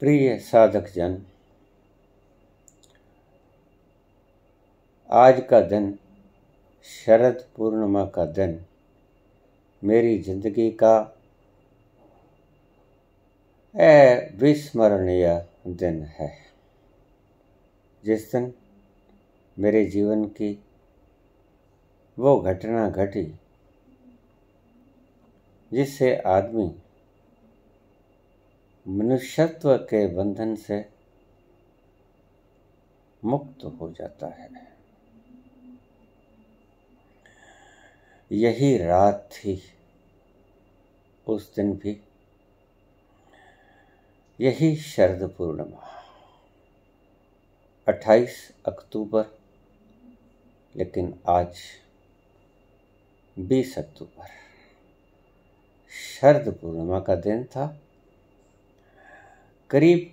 प्रिय साधक जन, आज का दिन शरद पूर्णिमा का दिन मेरी जिंदगी का अविस्मरणीय दिन है। जिस दिन मेरे जीवन की वो घटना घटी जिससे आदमी मनुष्यत्व के बंधन से मुक्त हो जाता है। यही रात थी उस दिन भी, यही शरद पूर्णिमा 28 अक्टूबर, लेकिन आज 20 अक्टूबर शरद पूर्णिमा का दिन था। करीब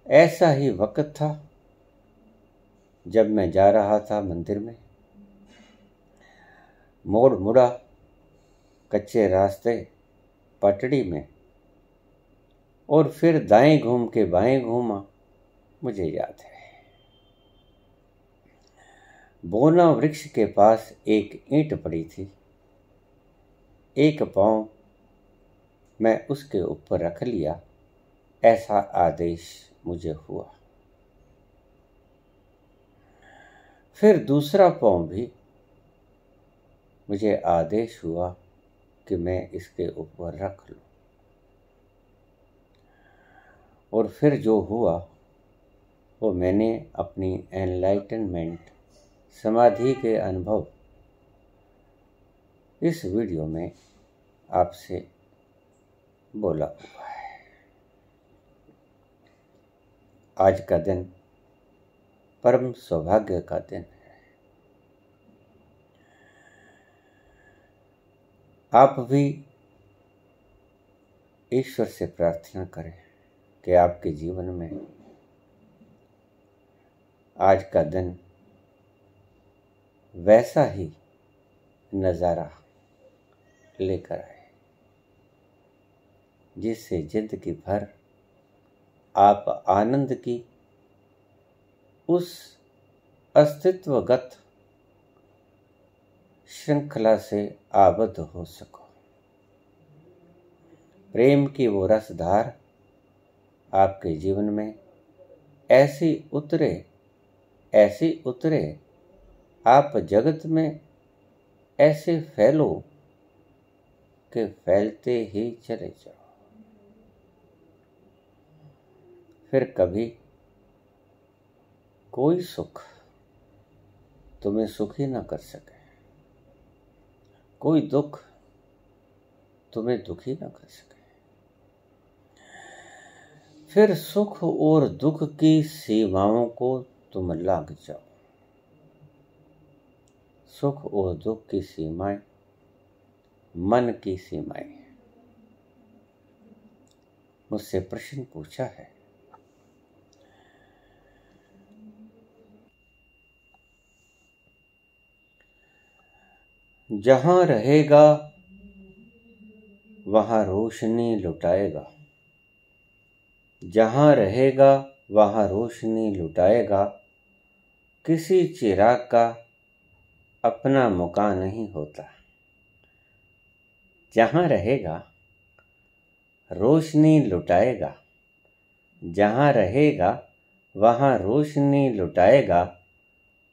ऐसा ही वक्त था जब मैं जा रहा था मंदिर में। मोड़ मुड़ा, कच्चे रास्ते, पटड़ी में, और फिर दाएं घूम के बाएं घूमा, मुझे याद है। बोना वृक्ष के पास एक ईंट पड़ी थी। एक पांव मैं उसके ऊपर रख लिया, ऐसा आदेश मुझे हुआ। फिर दूसरा पांव भी मुझे आदेश हुआ कि मैं इसके ऊपर रख लूं। और फिर जो हुआ वो मैंने अपनी एनलाइटनमेंट समाधि के अनुभव इस वीडियो में आपसे बोला हुआ है। आज का दिन परम सौभाग्य का दिन है। आप भी ईश्वर से प्रार्थना करें कि आपके जीवन में आज का दिन वैसा ही नज़ारा लेकर आए जिससे जिंदगी भर आप आनंद की उस अस्तित्वगत श्रृंखला से आबद्ध हो सको। प्रेम की वो रसधार आपके जीवन में ऐसी उतरे, आप जगत में ऐसे फैलो कि फैलते ही चले जाओ। फिर कभी कोई सुख तुम्हें सुखी न कर सके, कोई दुख तुम्हें दुखी न कर सके। फिर सुख और दुख की सीमाओं को तुम लांघ जाओ। सुख और दुख की सीमाएं मन की सीमाएं। मुझसे प्रश्न पूछा है, जहां रहेगा वहां रोशनी लुटाएगा। जहां रहेगा वहां रोशनी लुटाएगा। किसी चिराग का अपना मुकाम नहीं होता। जहां रहेगा रोशनी लुटाएगा। जहां रहेगा वहां रोशनी लुटाएगा।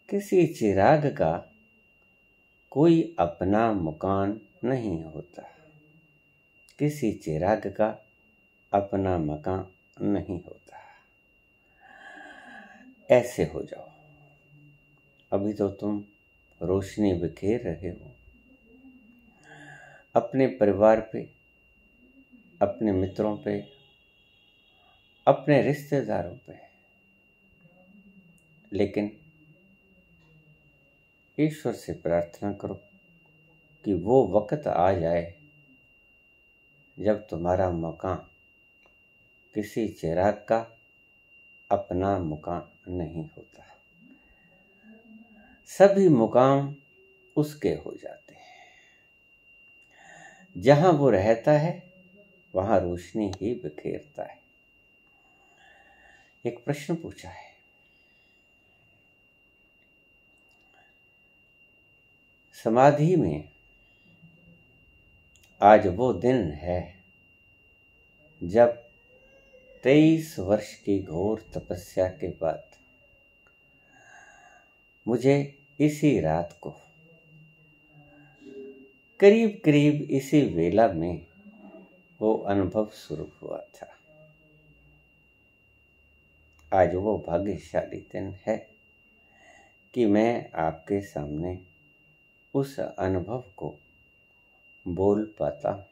किसी चिराग का कोई अपना मुकाम नहीं होता। किसी चिराग का अपना मकान नहीं होता। ऐसे हो जाओ। अभी तो तुम रोशनी बिखेर रहे हो अपने परिवार पे, अपने मित्रों पे, अपने रिश्तेदारों पे, लेकिन ईश्वर से प्रार्थना करो कि वो वक्त आ जाए जब तुम्हारा मकान किसी चिराग का अपना मुकाम नहीं होता। सभी मुकाम उसके हो जाते हैं। जहां वो रहता है वहां रोशनी ही बिखेरता है। एक प्रश्न पूछा है, समाधि में आज वो दिन है जब 23 वर्ष की घोर तपस्या के बाद मुझे इसी रात को करीब करीब इसी वेला में वो अनुभव शुरू हुआ था। आज वो भाग्यशाली दिन है कि मैं आपके सामने उस अनुभव को बोल पाता हूं।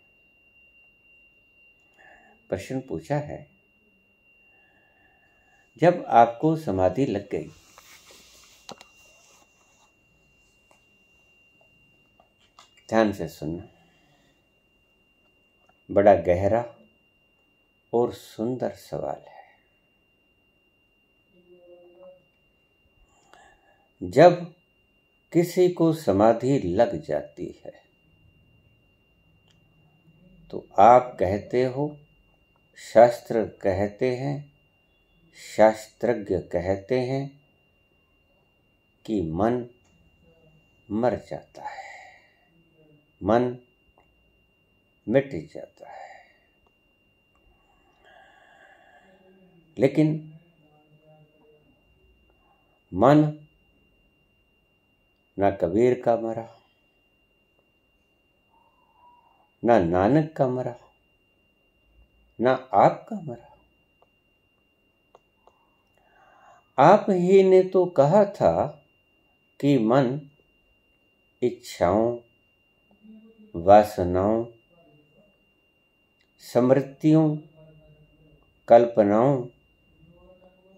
प्रश्न पूछा है, जब आपको समाधि लग गई, ध्यान से सुनना, बड़ा गहरा और सुंदर सवाल है। जब किसी को समाधि लग जाती है तो आप कहते हो, शास्त्र कहते हैं, शास्त्रज्ञ कहते हैं कि मन मर जाता है, मन मिट जाता है। लेकिन मन ना कबीर का मरा, ना नानक का मरा, ना आपका मरा। आप ही ने तो कहा था कि मन इच्छाओं, वासनाओं, स्मृतियों, कल्पनाओं,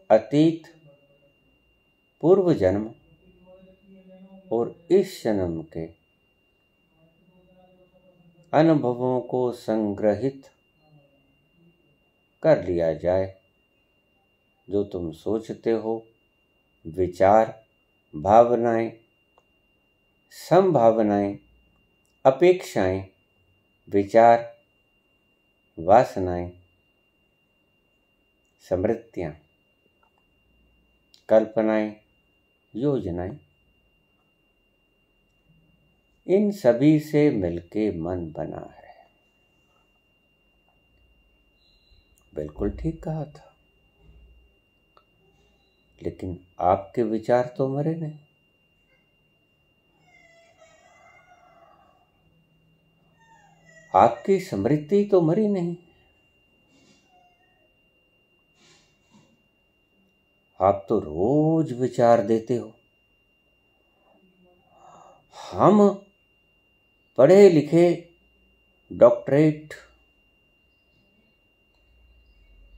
अतीत, पूर्व जन्म और इस जन्म के अनुभवों को संग्रहित कर लिया जाए। जो तुम सोचते हो, विचार, भावनाएं, संभावनाएं, अपेक्षाएं, विचार, वासनाएं, स्मृतियां, कल्पनाएं, योजनाएं, इन सभी से मिलके मन बना है। बिल्कुल ठीक कहा था, लेकिन आपके विचार तो मरे नहीं। आपकी स्मृति तो मरी नहीं। आप तो रोज विचार देते हो। हम पढ़े लिखे डॉक्टरेट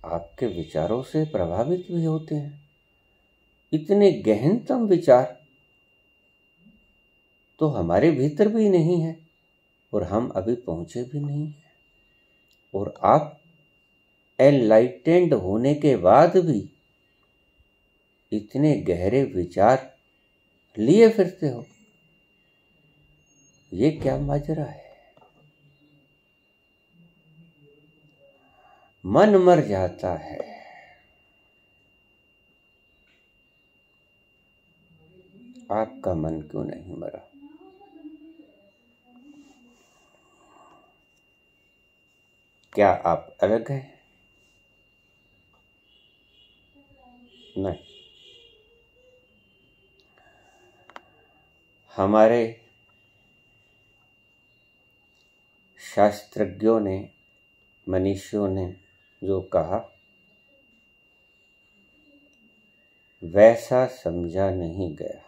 आपके विचारों से प्रभावित भी होते हैं। इतने गहनतम विचार तो हमारे भीतर भी नहीं है और हम अभी पहुंचे भी नहीं हैं। और आप एनलाइटेंड होने के बाद भी इतने गहरे विचार लिए फिरते हो। ये क्या माजरा है? मन मर जाता है। आपका मन क्यों नहीं मरा? क्या आप अलग हैं? नहीं। हमारे शास्त्रज्ञों ने, मनीषियों ने जो कहा वैसा समझा नहीं गया,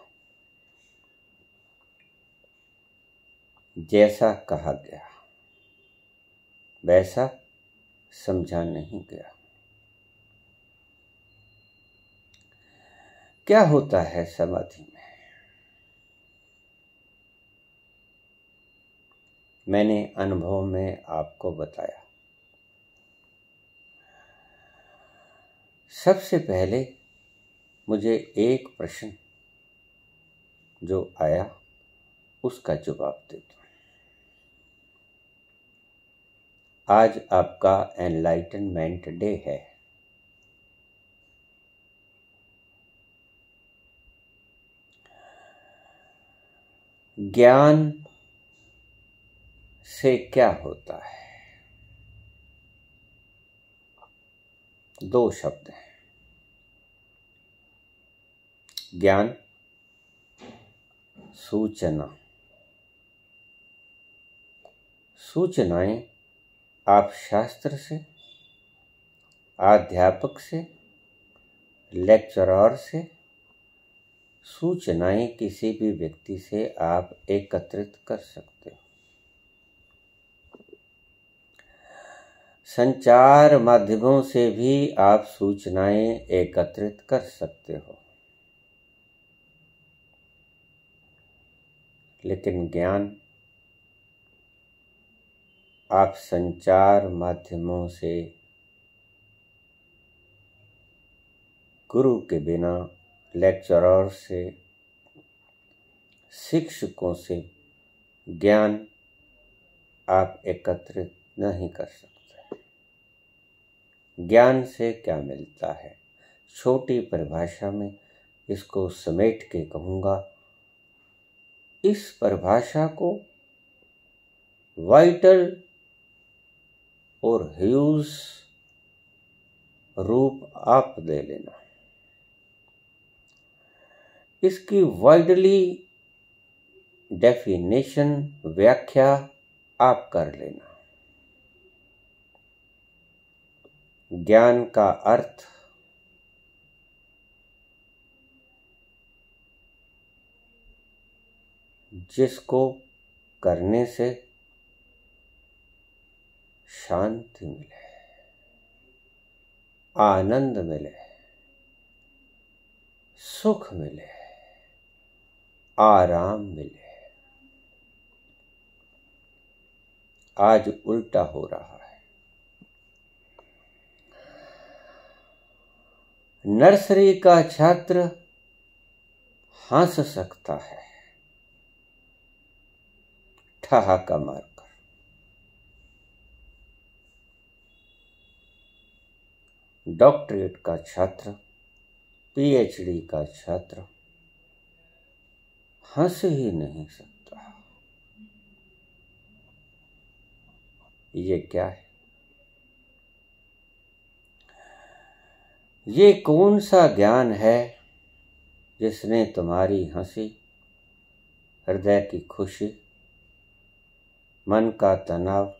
जैसा कहा गया वैसा समझा नहीं गया। क्या होता है समाधि में? मैंने अनुभव में आपको बताया। सबसे पहले मुझे एक प्रश्न जो आया उसका जवाब दे दो। आज आपका एनलाइटनमेंट डे है। ज्ञान से क्या होता है? दो शब्द हैं, ज्ञान, सूचना। सूचनाएं आप शास्त्र से, अध्यापक से, लेक्चरर से, सूचनाएं किसी भी व्यक्ति से आप एकत्रित कर सकते हो। संचार माध्यमों से भी आप सूचनाएं एकत्रित कर सकते हो, लेकिन ज्ञान आप संचार माध्यमों से, गुरु के बिना, लेक्चरर से, शिक्षकों से ज्ञान आप एकत्रित नहीं कर सकते। ज्ञान से क्या मिलता है? छोटी परिभाषा में इसको समेट के कहूँगा, इस परिभाषा को वाइटल और ह्यूज रूप आप दे लेना। इसकी वाइडली डेफिनेशन, व्याख्या आप कर लेना। ज्ञान का अर्थ जिसको करने से शांति मिले, आनंद मिले, सुख मिले, आराम मिले। आज उल्टा हो रहा है। नर्सरी का छात्र हंस सकता है ठहाका मारकर, डॉक्टरेट का छात्र, पीएचडी का छात्र हंस ही नहीं सकता। ये क्या है? ये कौन सा ज्ञान है जिसने तुम्हारी हंसी, हृदय की खुशी, मन का तनाव,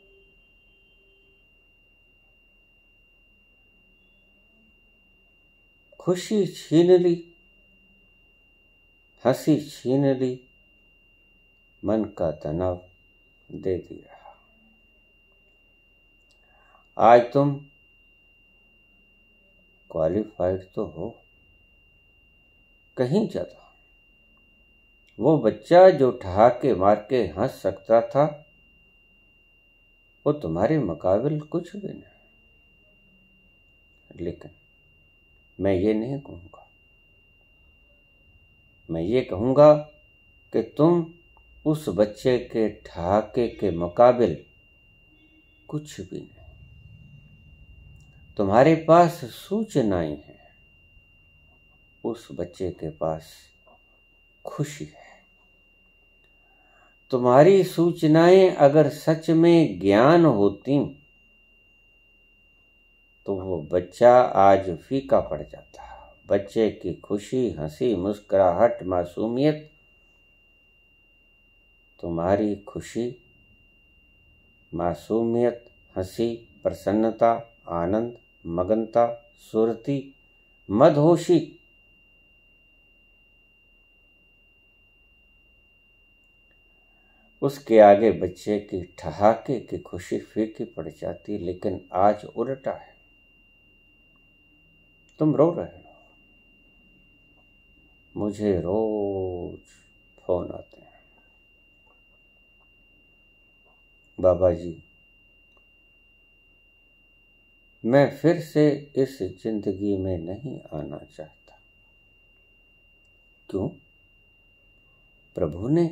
खुशी छीन ली, हंसी छीन ली, मन का तनाव दे दिया। आज तुम क्वालिफाइड तो हो कहीं ज्यादा। वो बच्चा जो ठहाके मार के हंस सकता था, वो तुम्हारे मुकाबिल कुछ भी नहीं। लेकिन मैं ये नहीं कहूँगा, मैं ये कहूँगा कि तुम उस बच्चे के ठहाके के मुकाबिल कुछ भी नहीं। तुम्हारे पास सूचनाएं हैं, उस बच्चे के पास खुशी है। तुम्हारी सूचनाएं अगर सच में ज्ञान होती तो वो बच्चा आज फीका पड़ जाता। बच्चे की खुशी, हंसी, मुस्कुराहट, मासूमियत, तुम्हारी खुशी, मासूमियत, हंसी, प्रसन्नता, आनंद, मगनता, सुरती, मदहोशी, उसके आगे बच्चे की ठहाके की खुशी फीकी पड़ जाती। लेकिन आज उल्टा है, तुम रो रहे हो। मुझे रोज फोन आते हैं, बाबा जी मैं फिर से इस जिंदगी में नहीं आना चाहता। क्यों? प्रभु ने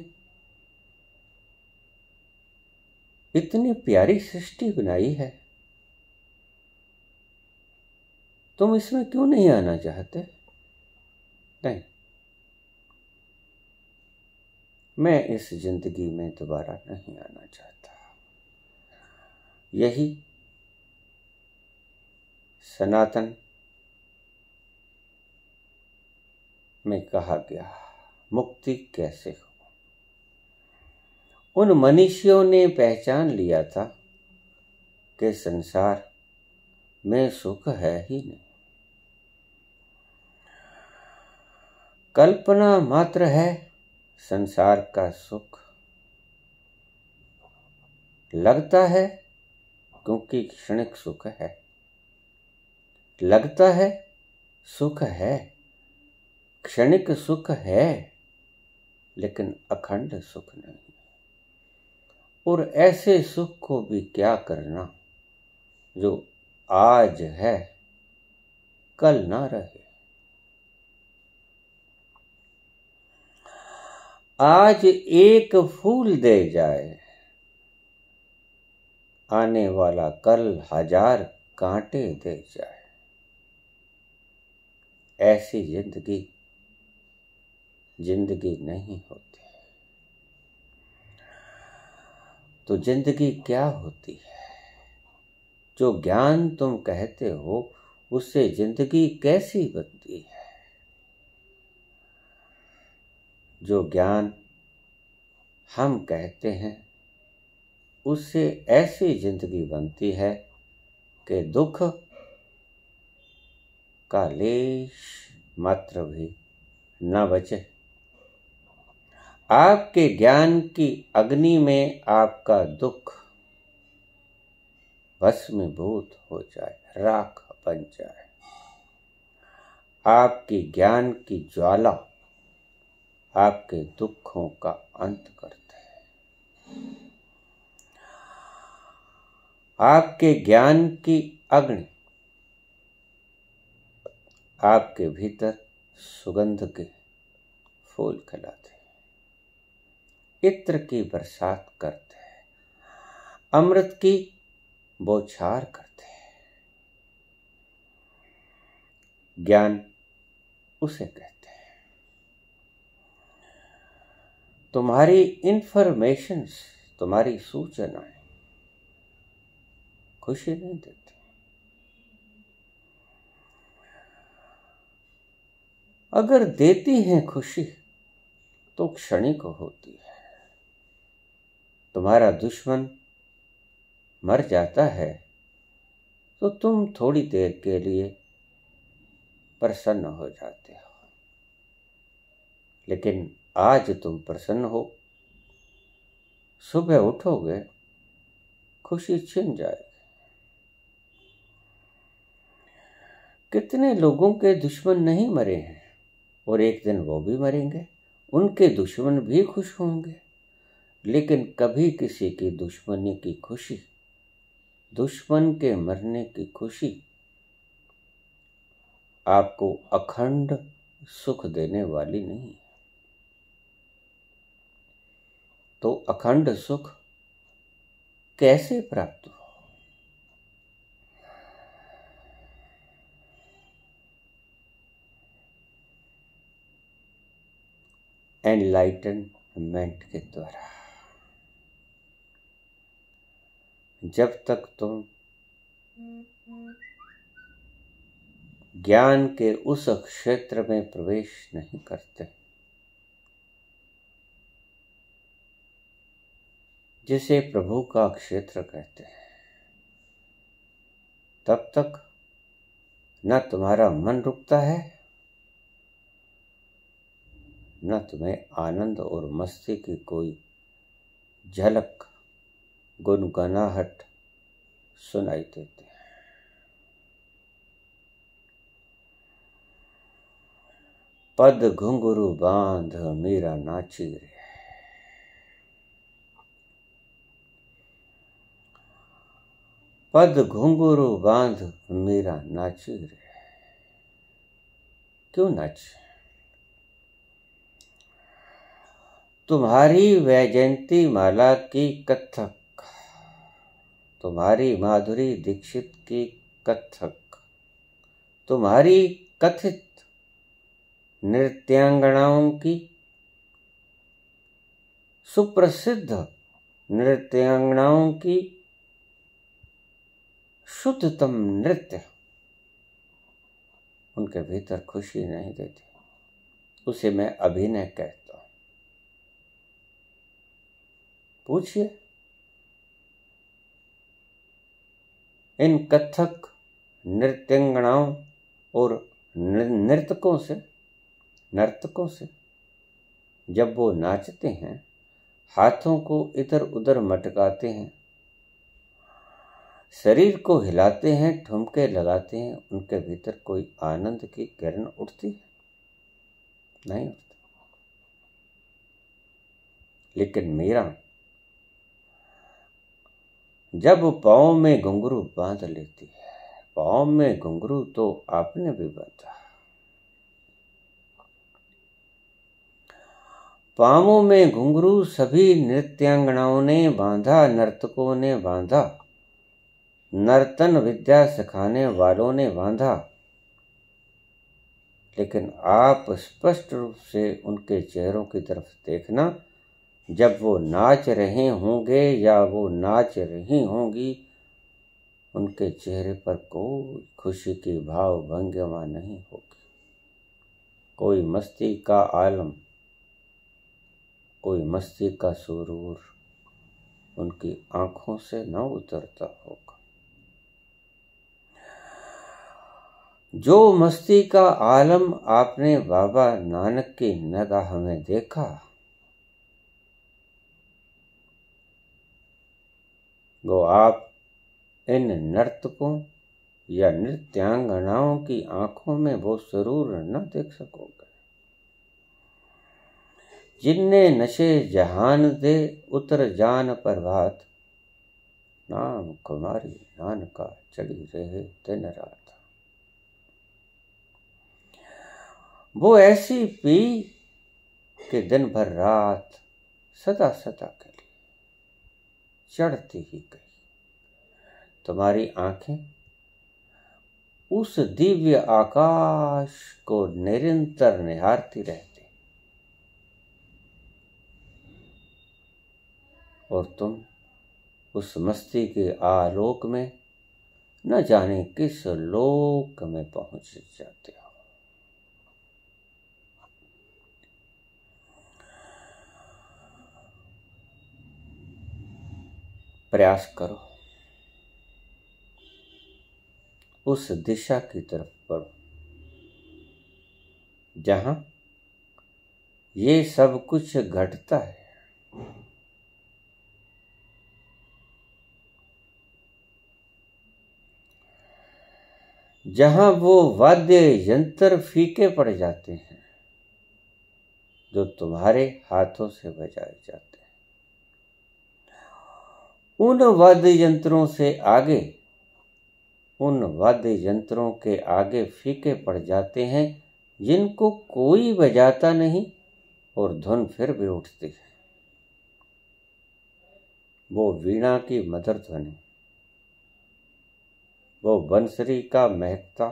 इतनी प्यारी सृष्टि बनाई है, तुम इसमें क्यों नहीं आना चाहते? नहीं, मैं इस जिंदगी में दोबारा नहीं आना चाहता। यही सनातन में कहा गया, मुक्ति कैसे हो। उन मनीषियों ने पहचान लिया था कि संसार में सुख है ही नहीं, कल्पना मात्र है संसार का सुख। लगता है क्योंकि क्षणिक सुख है, लगता है सुख है, क्षणिक सुख है, लेकिन अखंड सुख नहीं। और ऐसे सुख को भी क्या करना जो आज है कल ना रहे। आज एक फूल दे जाए, आने वाला कल 1000 कांटे दे जाए। ऐसी जिंदगी नहीं होती। तो जिंदगी क्या होती है? जो ज्ञान तुम कहते हो उससे जिंदगी कैसी बनती है? जो ज्ञान हम कहते हैं उससे ऐसी जिंदगी बनती है कि दुख का लेश मात्र भी न बचे। आपके ज्ञान की अग्नि में आपका दुख भस्मीभूत हो जाए, राख बन जाए। आपकी ज्ञान की ज्वाला आपके दुखों का अंत करते हैं। आपके ज्ञान की अग्नि आपके भीतर सुगंध के फूल खिलाते हैं, इत्र की बरसात करते हैं, अमृत की बौछार करते हैं। ज्ञान उसे कहते हैं। तुम्हारी इंफॉर्मेशंस, तुम्हारी सूचनाएं खुशी नहीं देती। अगर देती हैं खुशी तो क्षणिक होती है। तुम्हारा दुश्मन मर जाता है तो तुम थोड़ी देर के लिए प्रसन्न हो जाते हो, लेकिन आज तुम प्रसन्न हो, सुबह उठोगे खुशी छिन जाएगी। कितने लोगों के दुश्मन नहीं मरे हैं और एक दिन वो भी मरेंगे, उनके दुश्मन भी खुश होंगे, लेकिन कभी किसी की दुश्मनी की खुशी, दुश्मन के मरने की खुशी आपको अखंड सुख देने वाली नहीं है। तो अखंड सुख कैसे प्राप्त हो? एनलाइटनमेंट के द्वारा। जब तक तुम ज्ञान के उस क्षेत्र में प्रवेश नहीं करते जिसे प्रभु का क्षेत्र कहते हैं, तब तक न तुम्हारा मन रुकता है, न तुम्हें आनंद और मस्ती की कोई झलक, गुनगुनाहट सुनाई देती है। पद घुंघरू बांध मीरा नाची रे, पद घुंघरू बांध मीरा नाची रे। क्यों नाची? तुम्हारी वैजयंती माला की कथक, तुम्हारी माधुरी दीक्षित की कथक, तुम्हारी कथित नृत्यांगनाओं की सुप्रसिद्ध नृत्यांगनाओं की शुद्धतम नृत्य उनके भीतर खुशी नहीं देती, उसे मैं अभिनय कहता हूं। पूछिए इन कथक नृत्यांगनाओं और नर्तकों से जब वो नाचते हैं, हाथों को इधर उधर मटकाते हैं, शरीर को हिलाते हैं, ठुमके लगाते हैं, उनके भीतर कोई आनंद की किरण उठती है? नहीं उठती। लेकिन मीरा जब पाँव में घुंघरू बांध लेती है, पाँव में घुंघरू तो आपने भी बांधा, पाँवों में घुंघरू सभी नृत्यांगनाओं ने बांधा, नर्तकों ने बांधा, नर्तन विद्या सिखाने वालों ने बांधा। लेकिन आप स्पष्ट रूप से उनके चेहरों की तरफ देखना, जब वो नाच रहे होंगे या वो नाच रही होंगी, उनके चेहरे पर कोई खुशी की भाव भंगिमा नहीं होगी, कोई मस्ती का आलम, कोई मस्ती का सुरूर उनकी आंखों से न उतरता होगा। जो मस्ती का आलम आपने बाबा नानक की निगाह में देखा, वो आप इन नर्तकों या नृत्यांगनाओं की आंखों में वो सुरूर न देख सकोगे। जिनने नशे जहान दे उतर जान प्रभात, नाम कुमारी नानका चढ़ी रहे दिन रात। वो ऐसी पी कि दिन भर रात सदा सदा के लिए चढ़ती ही गई। तुम्हारी आंखें उस दिव्य आकाश को निरंतर निहारती रहती, और तुम उस मस्ती के आलोक में न जाने किस लोक में पहुंच जाते हो। प्रयास करो, उस दिशा की तरफ बढ़ो जहां ये सब कुछ घटता है। जहां वो वाद्य यंत्र फीके पड़ जाते हैं जो तुम्हारे हाथों से बजाए जाते हैं। उन वाद्य यंत्रों से आगे, उन वाद्य यंत्रों के आगे फीके पड़ जाते हैं जिनको कोई बजाता नहीं और धुन फिर भी उठती है। वो वीणा की मधुर ध्वनि, वो बंसरी का महकता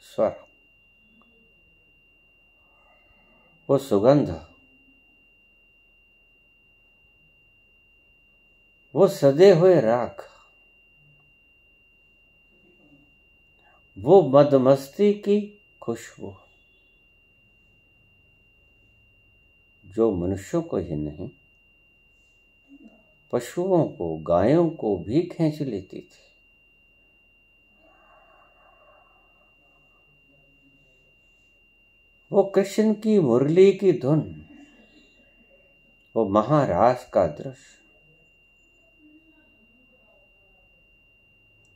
स्वर, वो सुगंध, वो सदे हुए राख, वो मदमस्ती की खुशबू, जो मनुष्यों को ही नहीं, पशुओं को, गायों को भी खींच लेती थी। वो कृष्ण की मुरली की धुन, वो महारास का दृश्य,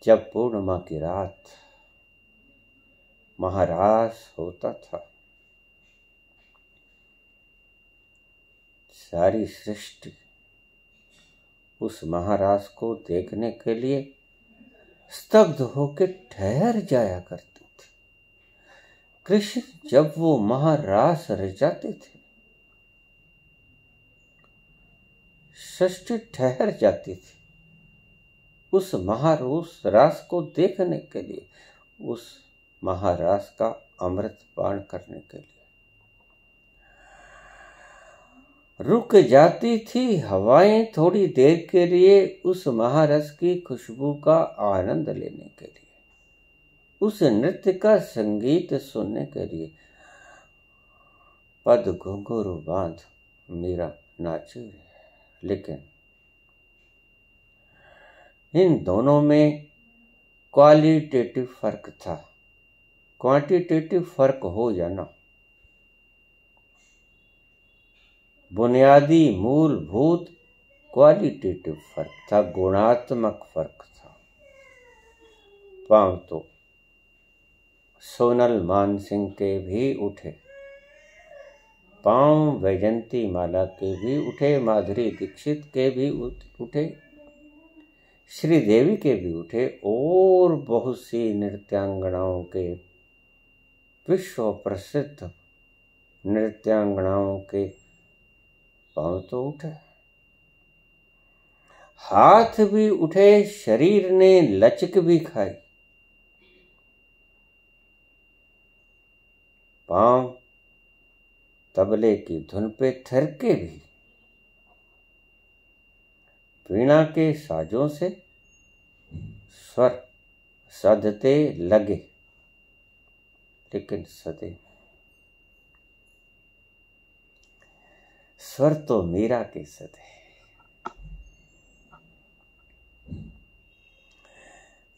जब पूर्णिमा की रात महारास होता था, सारी सृष्टि उस महारास को देखने के लिए स्तब्ध होकर ठहर जाया करती थी। कृष्ण जब वो महारास रचाते थे, सृष्टि ठहर जाती थी उस महारास को देखने के लिए, उस महारास का अमृत पान करने के लिए। रुक जाती थी हवाएं थोड़ी देर के लिए उस महारस की खुशबू का आनंद लेने के लिए, उस नृत्य का संगीत सुनने के लिए। पद घुंघरू बांध मीरा नाची, लेकिन इन दोनों में क्वालिटेटिव फर्क था। क्वांटिटेटिव फर्क हो जाना, बुनियादी मूलभूत क्वालिटेटिव फर्क था, गुणात्मक फर्क था। पांव तो सोनल मान सिंह के भी उठे, पांव वैजंती माला के भी उठे, माधुरी दीक्षित के भी उठे, श्रीदेवी के भी उठे, और बहुत सी नृत्यांगनाओं के, विश्व प्रसिद्ध नृत्यांगनाओं के पांव तो उठे, हाथ भी उठे, शरीर ने लचक भी खाई। पांव तबले की धुन पे थिरके भी, वीणा के साजों से स्वर सधते लगे, लेकिन सदे स्वर तो मीरा के सदे।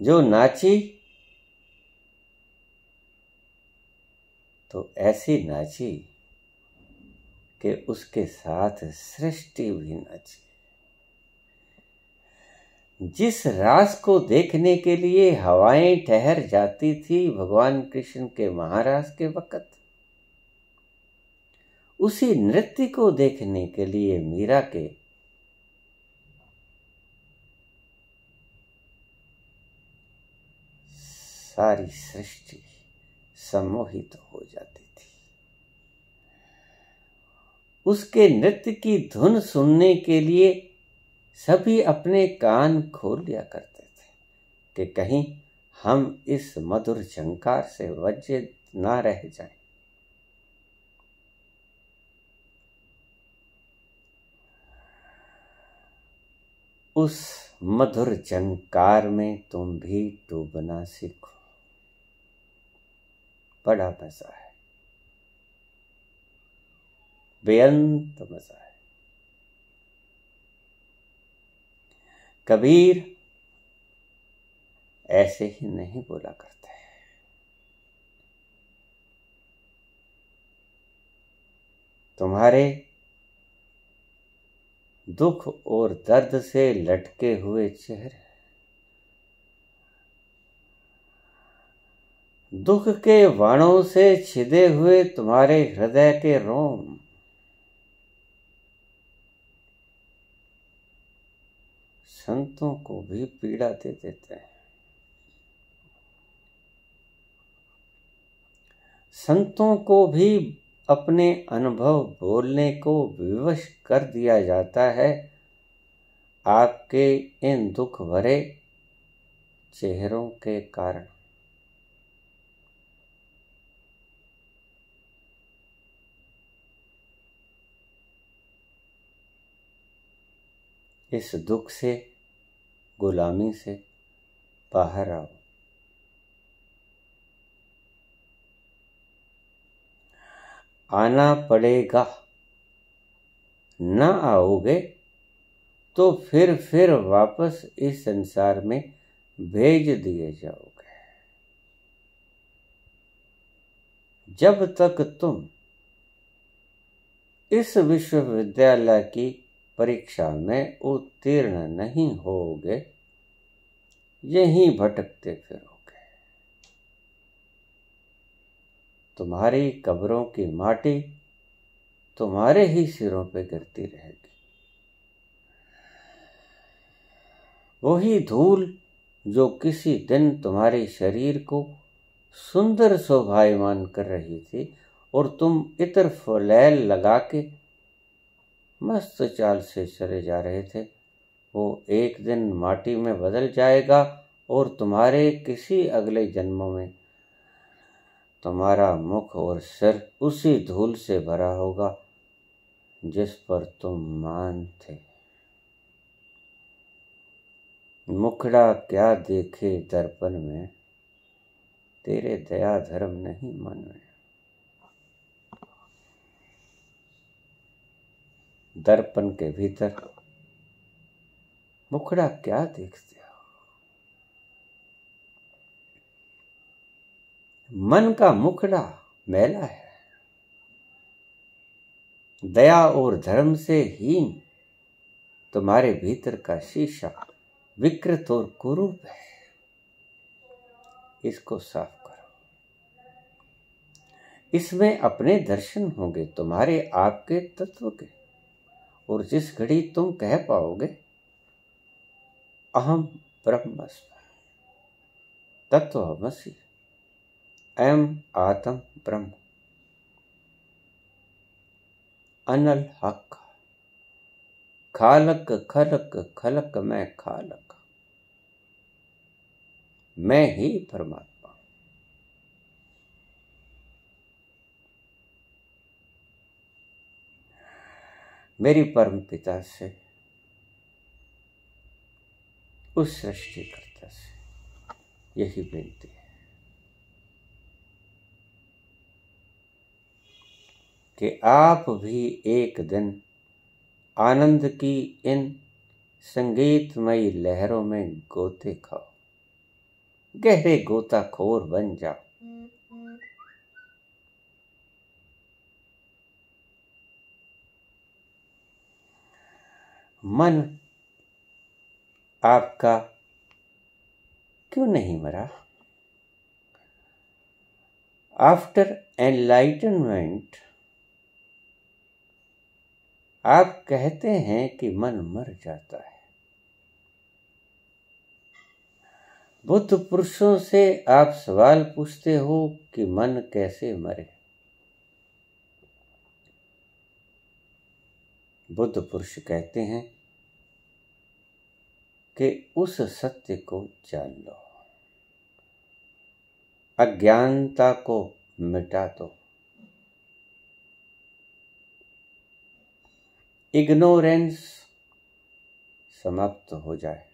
जो नाची तो ऐसी नाची कि उसके साथ सृष्टि भी नाची। जिस रास को देखने के लिए हवाएं ठहर जाती थी भगवान कृष्ण के महारास के वक्त, उसी नृत्य को देखने के लिए मीरा के सारी सृष्टि सम्मोहित हो जाती थी। उसके नृत्य की धुन सुनने के लिए सभी अपने कान खोल लिया करते थे कि कहीं हम इस मधुर झंकार से वंचित ना रह जाएं। उस मधुर झंकार में तुम भी डूबना सीखो, बड़ा मजा है, बेअंत मजा है। कबीर ऐसे ही नहीं बोला करते, तुम्हारे दुख और दर्द से लटके हुए चेहरे, दुख के बाणों से छिदे हुए तुम्हारे हृदय के रोम, संतों को भी पीड़ा दे देते हैं। संतों को भी अपने अनुभव बोलने को विवश कर दिया जाता है आपके इन दुख भरे चेहरों के कारण। इस दुख से, गुलामी से बाहर आओ। आना पड़ेगा, ना आओगे तो फिर वापस इस संसार में भेज दिए जाओगे। जब तक तुम इस विश्वविद्यालय की परीक्षा में उत्तीर्ण नहीं होगे, यहीं भटकते फिरोगे। तुम्हारी कब्रों की माटी तुम्हारे ही सिरों पे गिरती रहेगी। वही धूल जो किसी दिन तुम्हारे शरीर को सुंदर शोभायमान कर रही थी और तुम इतर फुलैल लगा के मस्त चाल से चले जा रहे थे, वो एक दिन माटी में बदल जाएगा और तुम्हारे किसी अगले जन्मों में तुम्हारा मुख और सिर उसी धूल से भरा होगा जिस पर तुम मान थे। मुखड़ा क्या देखे दर्पण में, तेरे दया धर्म नहीं मन में। दर्पण के भीतर मुखड़ा क्या देखते हो? मन का मुखड़ा मैला है, दया और धर्म से हीन तुम्हारे भीतर का शीशा विकृत और कुरूप है। इसको साफ करो, इसमें अपने दर्शन होंगे तुम्हारे आपके तत्व के। और जिस घड़ी तुम कह पाओगे अहम ब्रह्मस्मि तत्वमसि, अयम आत्म ब्रह्म अनल हक, खालक खलक खलक मैं खालक, मैं ही परमात्मा। मेरी परम पिता से, उस सृष्टिकर्ता से यही विनती है कि आप भी एक दिन आनंद की इन संगीतमयी लहरों में गोते खाओ, गहरे गोताखोर बन जाओ। मन आपका क्यों नहीं मरा? आफ्टर एनलाइटनमेंट आप कहते हैं कि मन मर जाता है। बुद्ध पुरुषों से आप सवाल पूछते हो कि मन कैसे मरे। बुद्ध पुरुष कहते हैं कि उस सत्य को जान लो, अज्ञानता को मिटा दो, इग्नोरेंस समाप्त हो जाए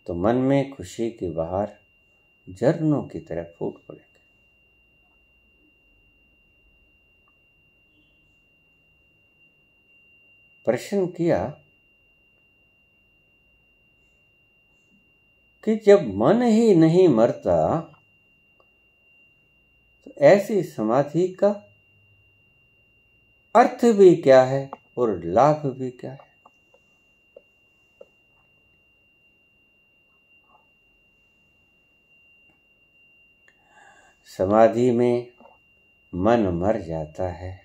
तो मन में खुशी की बहार झरनों की तरह फूट पड़ेगी। प्रश्न किया कि जब मन ही नहीं मरता तो ऐसी समाधि का अर्थ भी क्या है और लाभ भी क्या है? समाधि में मन मर जाता है,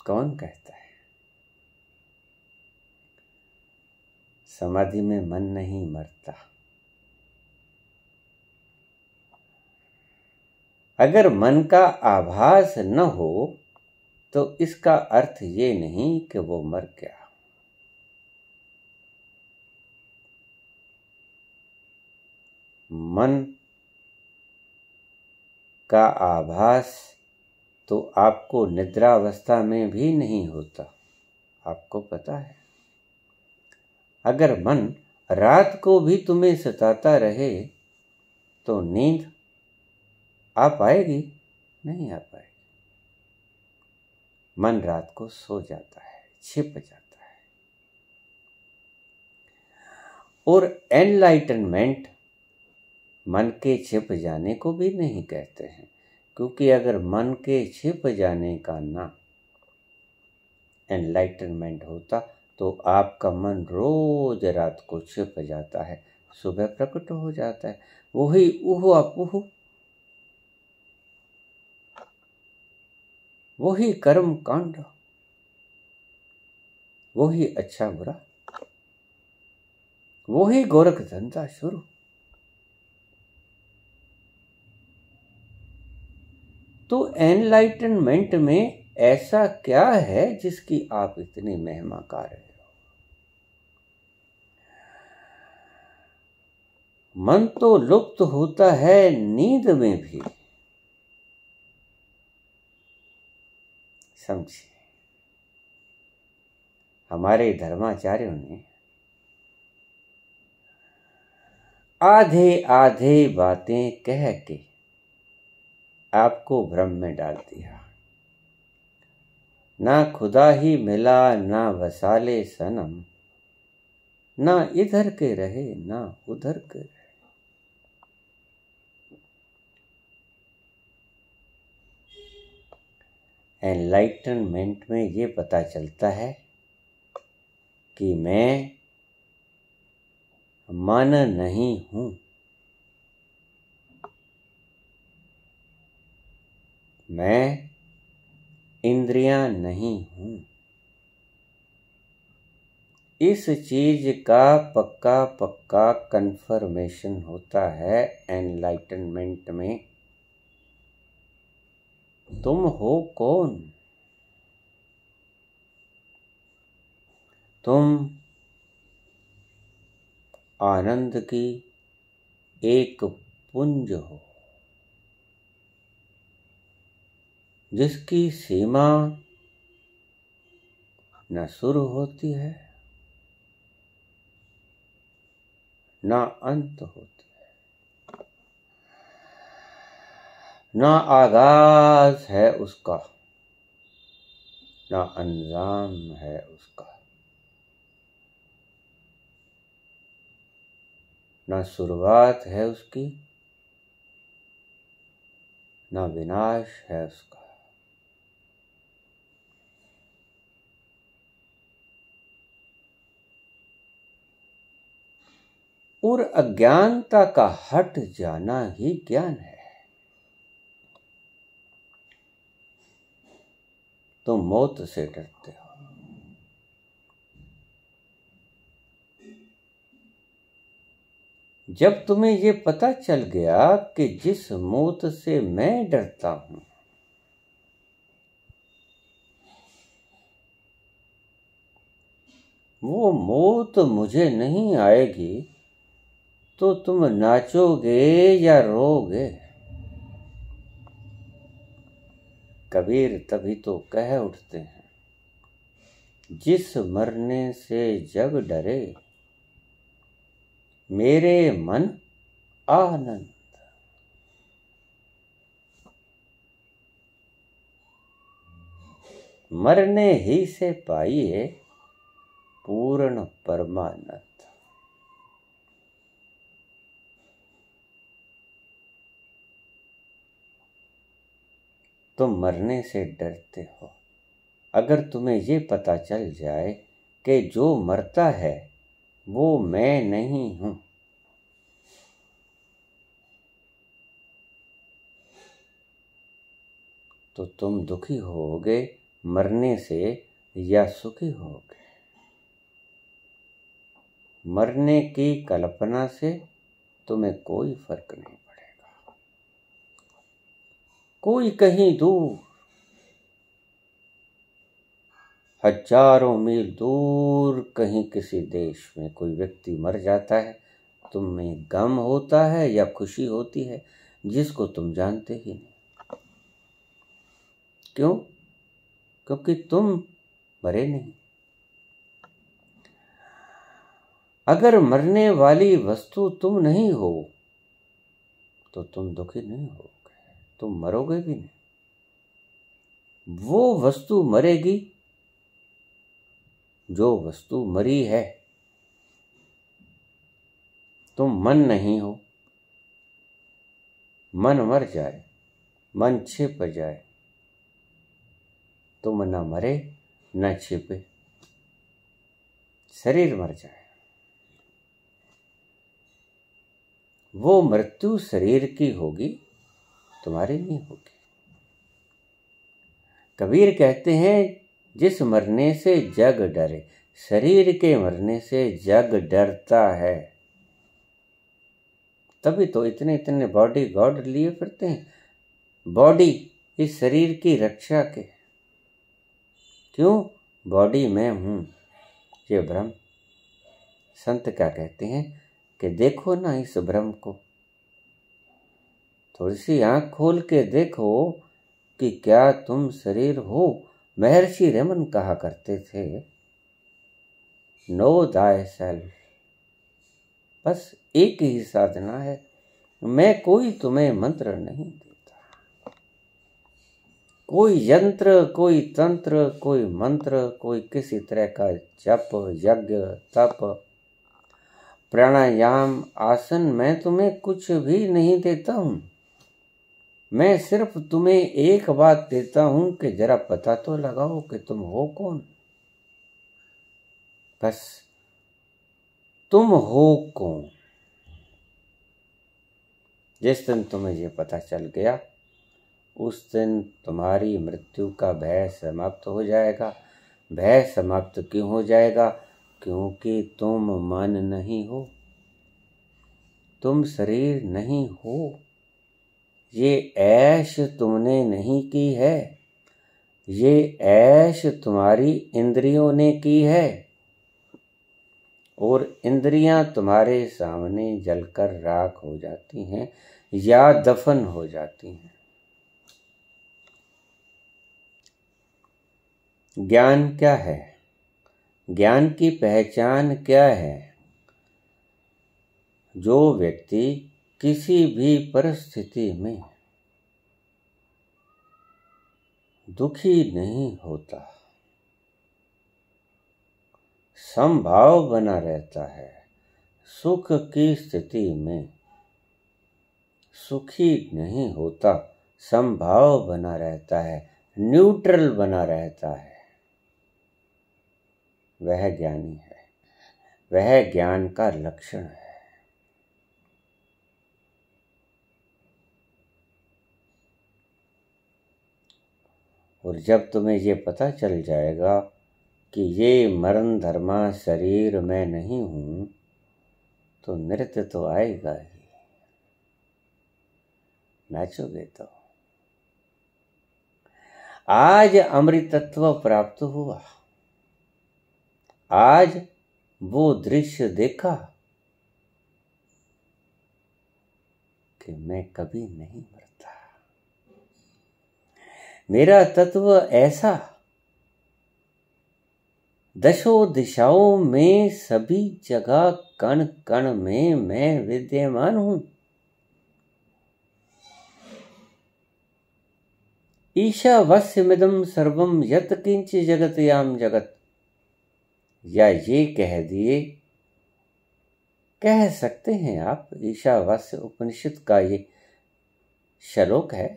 कौन कहता है? समाधि में मन नहीं मरता। अगर मन का आभास न हो तो इसका अर्थ ये नहीं कि वो मर गया। मन का आभास तो आपको निद्रावस्था में भी नहीं होता, आपको पता है। अगर मन रात को भी तुम्हें सताता रहे तो नींद आ पाएगी? नहीं आ पाएगी। मन रात को सो जाता है, छिप जाता है। और एनलाइटनमेंट मन के छिप जाने को भी नहीं कहते हैं, क्योंकि अगर मन के छिप जाने का ना एनलाइटनमेंट होता तो आपका मन रोज रात को छिप जाता है, सुबह प्रकट हो जाता है। वही उहु अपुहु, वही कर्म कांड, वही अच्छा बुरा, वही गोरख धंधा शुरू। तो एनलाइटनमेंट में ऐसा क्या है जिसकी आप इतनी महिमा गा रहे हो? मन तो लुप्त होता है नींद में भी। समझिए, हमारे धर्माचार्यों ने आधे आधे बातें कह के आपको भ्रम में डाल दिया। ना खुदा ही मिला ना वसाले सनम, ना इधर के रहे ना उधर के रहे। एनलाइटनमेंट में ये पता चलता है कि मैं मन नहीं हूं, मैं इंद्रियां नहीं हूं। इस चीज का पक्का पक्का कंफर्मेशन होता है एनलाइटनमेंट में। तुम हो कौन? तुम आनंद की एक पुंज हो, जिसकी सीमा न शुरू होती है न अंत होती है, न आगाज है उसका न अंजाम है उसका, न शुरुआत है उसकी न विनाश है उसका। और अज्ञानता का हट जाना ही ज्ञान है। तुम मौत से डरते हो, जब तुम्हें ये पता चल गया कि जिस मौत से मैं डरता हूं वो मौत मुझे नहीं आएगी, तो तुम नाचोगे या रोगे? कबीर तभी तो कह उठते हैं, जिस मरने से जग डरे मेरे मन आनंद। मरने ही से पाइए पूर्ण परमानंद। तुम मरने से डरते हो। अगर तुम्हें ये पता चल जाए कि जो मरता है वो मैं नहीं हूं, तो तुम दुखी होगे मरने से या सुखी होगे? मरने की कल्पना से तुम्हें कोई फर्क नहीं पड़ेगा। कोई कहीं दूर, हजारों मील दूर कहीं किसी देश में कोई व्यक्ति मर जाता है, तुम्हें गम होता है या खुशी होती है, जिसको तुम जानते ही नहीं। क्यों? क्योंकि तुम मरे नहीं। अगर मरने वाली वस्तु तुम नहीं हो तो तुम दुखी नहीं होगे, तुम मरोगे भी नहीं। वो वस्तु मरेगी जो वस्तु मरी है। तुम मन नहीं हो। मन मर जाए, मन छिप जाए, तुम न मरे न छिपे। शरीर मर जाए, वो मृत्यु शरीर की होगी, तुम्हारी नहीं होगी। कबीर कहते हैं, जिस मरने से जग डरे, शरीर के मरने से जग डरता है। तभी तो इतने इतने बॉडी गार्ड लिए फिरते हैं, बॉडी इस शरीर की रक्षा के। क्यों? बॉडी मैं हूं, ये भ्रम। संत क्या कहते हैं कि देखो ना इस भ्रम को, थोड़ी सी आंख खोल के देखो कि क्या तुम शरीर हो। महर्षि रमन कहा करते थे, नो दाय सेल्फ। बस एक ही साधना है, मैं कोई तुम्हें मंत्र नहीं देता, कोई यंत्र, कोई तंत्र, कोई मंत्र, कोई किसी तरह का जप, यज्ञ, तप, प्राणायाम, आसन, मैं तुम्हें कुछ भी नहीं देता हूं। मैं सिर्फ तुम्हें एक बात देता हूं कि जरा पता तो लगाओ कि तुम हो कौन। बस तुम हो कौन। जिस दिन तुम्हें ये पता चल गया, उस दिन तुम्हारी मृत्यु का भय समाप्त हो जाएगा। भय समाप्त क्यों हो जाएगा? क्योंकि तुम मन नहीं हो, तुम शरीर नहीं हो। ये ऐश तुमने नहीं की है, ये ऐश तुम्हारी इंद्रियों ने की है, और इंद्रियां तुम्हारे सामने जलकर राख हो जाती हैं या दफन हो जाती हैं। ज्ञान क्या है? ज्ञान की पहचान क्या है? जो व्यक्ति किसी भी परिस्थिति में दुखी नहीं होता, समभाव बना रहता है, सुख की स्थिति में सुखी नहीं होता, समभाव बना रहता है, न्यूट्रल बना रहता है, वह ज्ञानी है, वह ज्ञान का लक्षण है। और जब तुम्हें ये पता चल जाएगा कि ये मरण धर्मा शरीर मैं नहीं हूं, तो नृत्य तो आएगा ही, नाचोगे तो। आज अमृतत्व प्राप्त हुआ, आज वो दृश्य देखा कि मैं कभी नहीं मरता। मेरा तत्व ऐसा दशों दिशाओं में सभी जगह कण कण में मैं विद्यमान हूं। ईशावास्यमिदं सर्वं यत् किंच जगत्याम जगत, या ये कह सकते हैं आप, ईशावास्य उपनिषद का ये श्लोक है।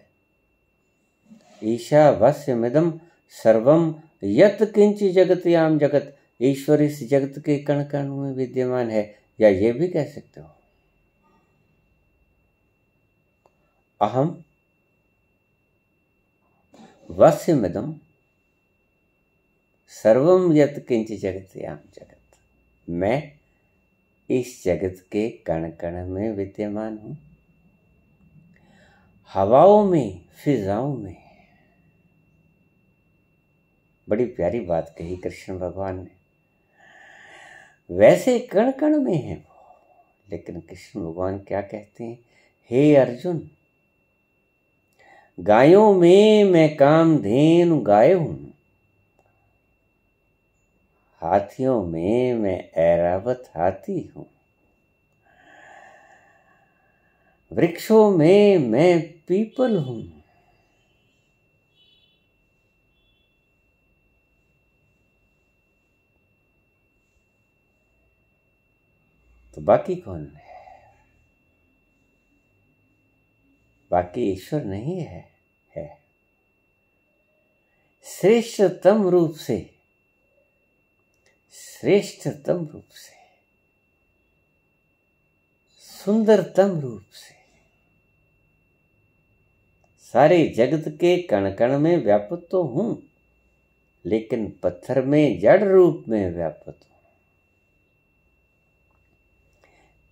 ईशावास्यमिदं सर्वं यत् किंच जगत्याम जगत, ईश्वर इस जगत के कण कण में विद्यमान है। या ये भी कह सकते हो, अहम वास्यमिदं सर्वं यत् किंच जगत्याम जगत, मैं इस जगत के कण कण में विद्यमान हूं। हवाओं में, फिजाओं में। बड़ी प्यारी बात कही कृष्ण भगवान ने। वैसे कण कण में है वो, लेकिन कृष्ण भगवान क्या कहते हैं? हे अर्जुन, गायों में मैं कामधेनु गाय हूं, हाथियों में मैं ऐरावत हाथी हूं, वृक्षों में मैं पीपल हूं, तो बाकी कौन है? बाकी ईश्वर नहीं है, है श्रेष्ठतम रूप से, श्रेष्ठतम रूप से, सुंदरतम रूप से, सारे जगत के कण कण में व्यापक तो हूं, लेकिन पत्थर में जड़ रूप में व्यापक हूं।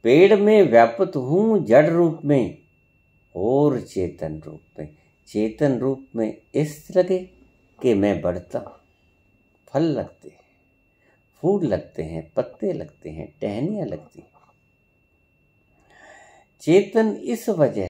पेड़ में व्यापक हूं जड़ रूप में और चेतन रूप में। चेतन रूप में इस लगे कि मैं बढ़ता हूं, फल लगते हैं, फूल लगते हैं, पत्ते लगते हैं, टहनियां लगती हैं। चेतन इस वजह